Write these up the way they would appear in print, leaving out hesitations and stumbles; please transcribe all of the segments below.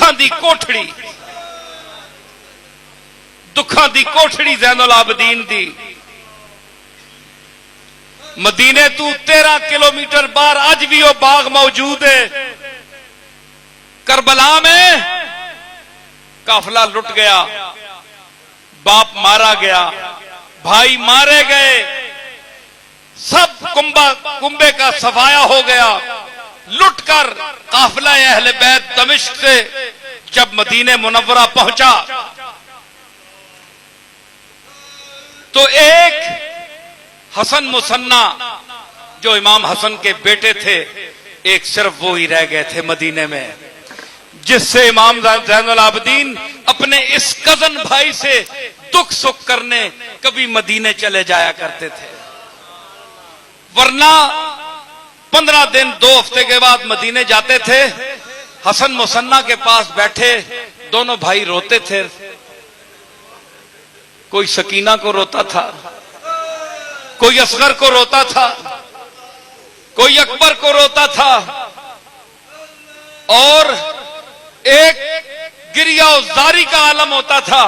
दुखों की कोठड़ी, दुखों की कोठड़ी ज़ैनुल आबदीन दी। मदीने तू 13 किलोमीटर बाहर अज भी वह बाग मौजूद है। करबला में काफिला लुट गया, बाप मारा गया, भाई मारे गए, सब कुंबे का सफाया हो गया। लुटकर काफिला अहले बैत दमिश्क से जब मदीने मुनव्वरा पहुंचा तो एक हसन मुसन्ना जो इमाम हसन के बेटे थे, एक सिर्फ वो ही रह गए थे मदीने में, जिससे इमाम ज़ैनुल आबदीन अपने इस कजन भाई से दुख सुख करने कभी मदीने चले जाया करते थे। वरना 15 दिन 2 हफ्ते के बाद मदीने जाते थे। हसन मुसन्ना के पास बैठे दोनों भाई रोते थे। कोई सकीना को रोता था, कोई असगर को रोता था, कोई अकबर को रोता था, और एक गिरिया जारी का आलम होता था।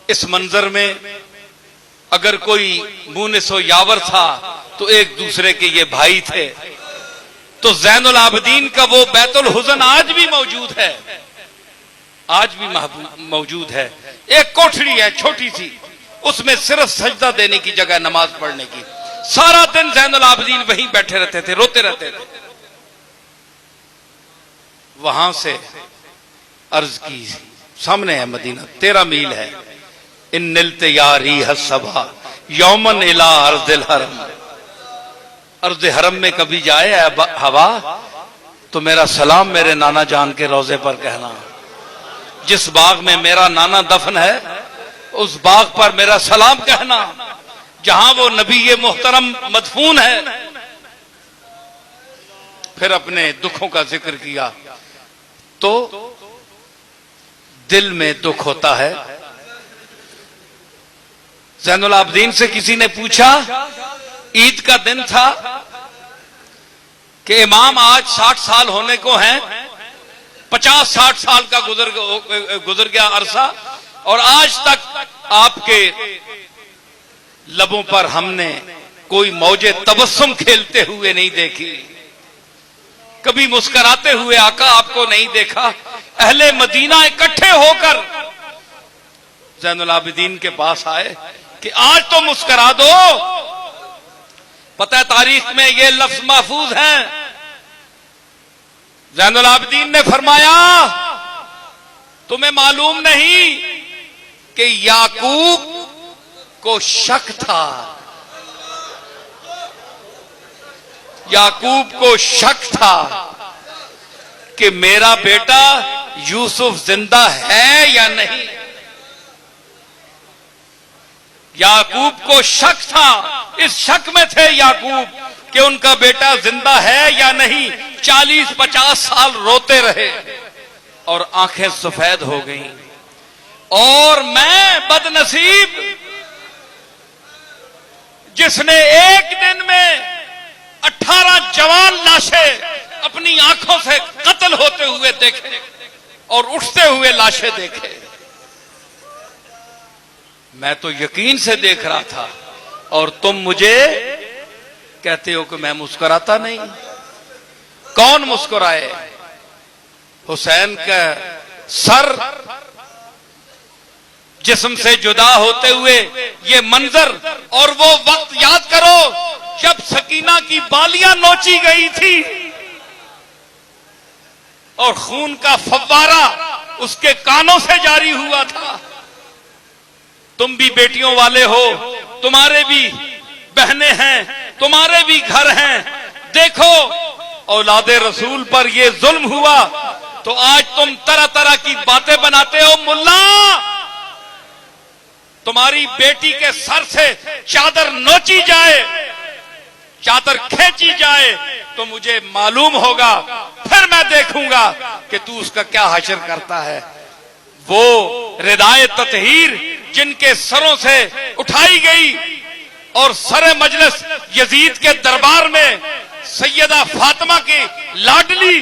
इस मंजर में अगर कोई मुनिस यावर था तो एक दूसरे के ये भाई थे। तो ज़ैनुल आबदीन का वो बैतुल हुज़न आज भी मौजूद है, आज भी मौजूद है। एक कोठड़ी है छोटी सी, उसमें सिर्फ सजदा देने की जगह नमाज पढ़ने की। सारा दिन ज़ैनुल आबदीन वहीं बैठे रहते थे, रोते रहते थे। वहां से अर्ज की, सामने है मदीना, 13 मील है। इन निलते यारी हसबा यौमन इला अर्ज़िल हरम। अर्ज़ हरम में कभी जाए हवा तो मेरा सलाम मेरे नाना जान के रोजे पर कहना। जिस बाग में मेरा नाना दफन है उस बाग पर मेरा सलाम कहना, जहां वो नबी ये मोहतरम मदफून है। फिर अपने दुखों का जिक्र किया तो दिल में दुख होता है। ज़ैनुल आबदीन से किसी ने पूछा, ईद का दिन था कि इमाम आज 60 साल होने को हैं, 50-60 साल का गुजर गया अरसा, और आज तक आपके लबों पर हमने कोई मौजे तबस्सुम खेलते हुए नहीं देखी, कभी मुस्कुराते हुए आका आपको नहीं देखा। अहले मदीना इकट्ठे होकर ज़ैनुल आबदीन के पास आए कि आज तो मुस्कुरा दो। पता है तारीख में ये लफ्ज महफूज है। ज़ैनुल आबदीन ने फरमाया, तुम्हें मालूम नहीं कि याकूब को शक था, याकूब को शक था कि मेरा बेटा यूसुफ जिंदा है या नहीं। याकूब को शक था, इस शक में थे याकूब कि उनका बेटा जिंदा है या नहीं। 40-50 साल रोते रहे और आंखें सफेद हो गईं। और मैं बदनसीब जिसने एक दिन में 18 जवान लाशें अपनी आंखों से कत्ल होते हुए देखे और उठते हुए लाशें देखे। मैं तो यकीन से देख रहा था और तुम मुझे कहते हो कि मैं मुस्कुराता नहीं। कौन मुस्कुराए? हुसैन का सर जिस्म से जुदा होते हुए ये मंजर, और वो वक्त याद करो जब सकीना की बालियां नोची गई थी और खून का फव्वारा उसके कानों से जारी हुआ था। तुम भी बेटियों वाले हो, तुम्हारे भी बहनें हैं, तुम्हारे भी घर हैं। देखो औलादे रसूल पर ये जुल्म हुआ तो आज तुम तरह तरह की बातें बनाते हो। मुल्ला, तुम्हारी बेटी के सर से चादर नोची जाए, चादर खींची जाए तो मुझे मालूम होगा, फिर मैं देखूंगा कि तू उसका क्या हशर करता है। वो रिदाए ततहीर जिनके सरों से उठाई गई और सरे मजलिस यजीद के दरबार में सैयदा फातिमा की लाडली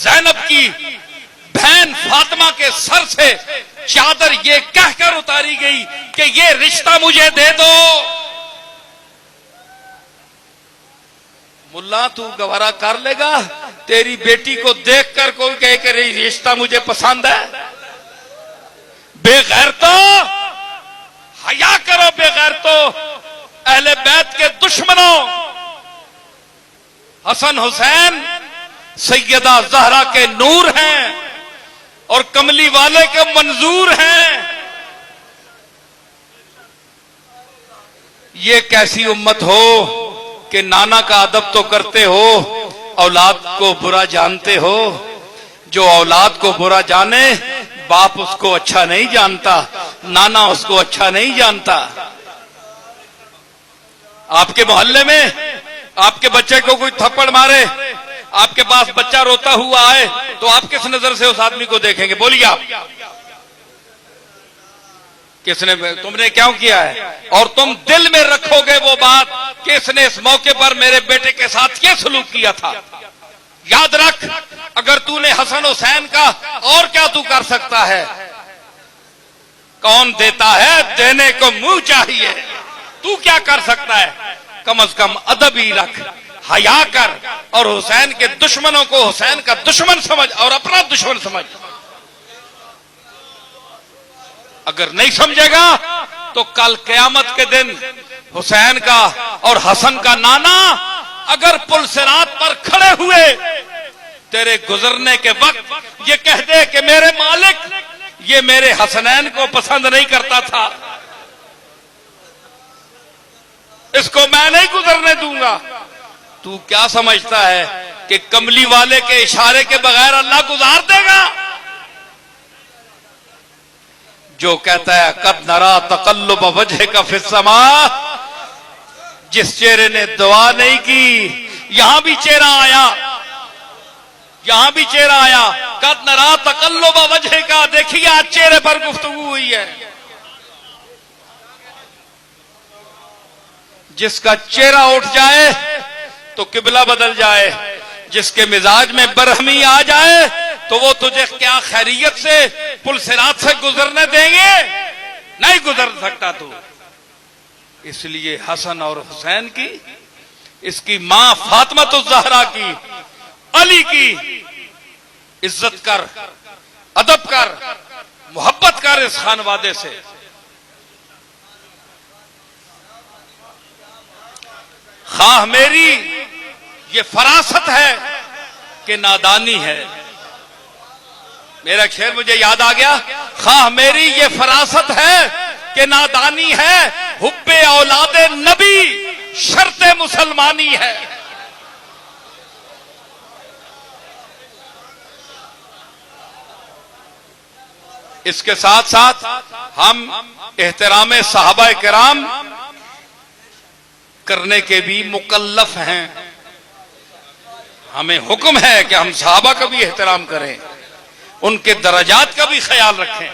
ज़ैनब की बहन फातिमा के सर से चादर ये कहकर उतारी गई कि ये रिश्ता मुझे दे दो। मुल्ला तू गवारा कर लेगा? तेरी बेटी को देखकर कोई कहे कि रिश्ता मुझे पसंद है? बेगैरतो, हया करो बेगैरतो। अहले बैत के दुश्मनों, हसन हुसैन सैयदा ज़हरा के नूर हैं और कमली वाले के मंजूर हैं। ये कैसी उम्मत हो कि नाना का अदब तो करते हो, औलाद को बुरा जानते हो। जो औलाद को बुरा जाने, बाप उसको अच्छा नहीं जानता, नाना उसको अच्छा नहीं जानता। आपके मोहल्ले में आपके बच्चे को कोई थप्पड़ मारे, आपके पास बच्चा रोता हुआ आए, तो आप किस नजर से उस आदमी को देखेंगे? बोलिए आप, किसने, तुमने क्या किया है? और तुम दिल में रखोगे वो बात कि इसने इस मौके पर मेरे बेटे के साथ ये सलूक किया था। याद रख, अगर तूने हसन हुसैन का, और क्या तू कर सकता है? कौन देता है? देने को मुंह चाहिए। तू क्या कर सकता है? कम से कम अदब ही रख, हया कर, और हुसैन के दुश्मनों को हुसैन का दुश्मन समझ और अपना दुश्मन समझ। अगर नहीं समझेगा तो कल क़यामत के दिन हुसैन का और हसन का नाना अगर पुलसिरात पर खड़े हुए तेरे गुजरने के वक्त ये कह दे कि मेरे मालिक, ये मेरे हसनैन को पसंद नहीं करता था, इसको मैं नहीं गुजरने दूंगा। तू क्या समझता है कि कमली वाले के इशारे के बगैर अल्लाह गुजार देगा? जो कहता है कद नरा तकल्लुब वजह का फिस समा, जिस चेहरे ने दुआ नहीं की, यहां भी चेहरा आया, यहां भी चेहरा आया। कद नरा तकल्लुब वजह का, देखिए आज चेहरे पर गुफ्तगू हुई है। जिसका चेहरा उठ जाए तो किबला बदल जाए, जिसके मिजाज में बरहमी आ जाए तो वो तुझे क्या खैरियत से पुलसिरात से गुजरने देंगे? नहीं गुजर सकता तू। इसलिए हसन और हुसैन की, इसकी मां फातिमा ज़हरा की, अली की इज्जत कर, अदब कर, मोहब्बत कर इस खानवादे से। खाह मेरी ये फरासत है कि नादानी है। मेरा शेर मुझे याद आ गया, खाह मेरी ये फरासत है कि नादानी है, हुब्बे औलादे नबी शर्ते मुसलमानी है। इसके साथ साथ हम एहतराम सहाबा किराम करने के भी मुकल्लफ हैं। हमें हुक्म है कि हम सहाबा का भी एहतराम करें, उनके दर्जात का भी ख्याल रखें।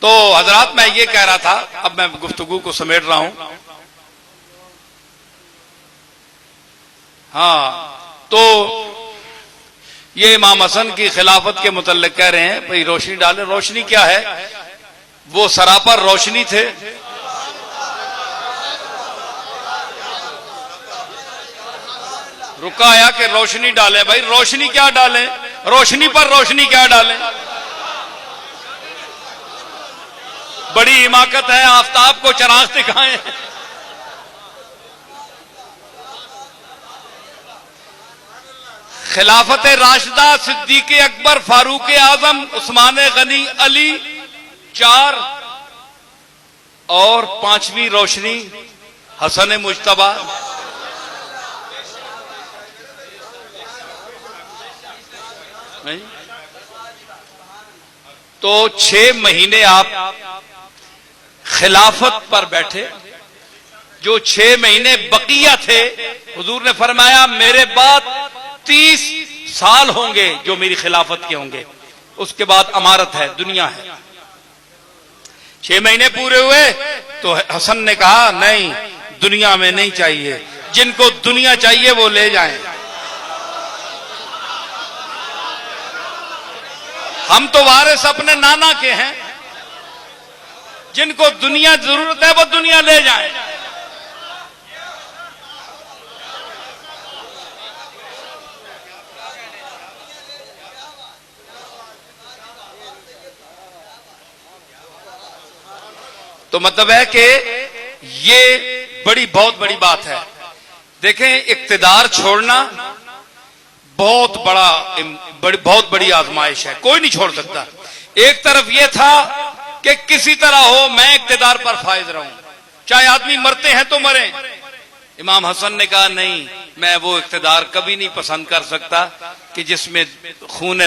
तो हजरात, मैं ये कह रहा था, अब मैं गुफ्तगू को समेट रहा हूं। हाँ, तो ये इमाम हसन की खिलाफत के मुतल्लिक कह रहे हैं, भाई रोशनी डालें। रोशनी क्या है? वो सरापर रोशनी थे, रुका आया कि रोशनी डालें। भाई रोशनी क्या डालें? रोशनी पर रोशनी क्या डालें? बड़ी हिमाकत है, आफताब को चराग दिखाएं। खिलाफत राशिदा, सिद्दीक अकबर, फारूक आजम, उस्मान गनी, अली, 4 और 5वीं रोशनी हसन मुज्तबा। नहीं तो 6 महीने आप खिलाफत पर बैठे। जो 6 महीने बकिया थे, हुजूर ने फरमाया मेरे बाद 30 साल होंगे जो मेरी खिलाफत के होंगे, उसके बाद अमारत है, दुनिया है। 6 महीने पूरे हुए तो हसन ने कहा नहीं, दुनिया में नहीं चाहिए, जिनको दुनिया चाहिए वो ले जाएं। हम तो वारिस अपने नाना के हैं, जिनको दुनिया जरूरत है वो दुनिया ले जाएं। तो मतलब है कि ये बहुत बड़ी बात है। देखें, इक्तिदार छोड़ना बहुत बड़ी आजमाइश है, कोई नहीं छोड़ सकता। एक तरफ यह था कि किसी तरह हो मैं इक्तिदार पर फायज रहूं, चाहे आदमी मरते हैं तो मरें। इमाम हसन ने कहा नहीं, मैं वो इक्तिदार कभी नहीं पसंद कर सकता कि जिसमें खून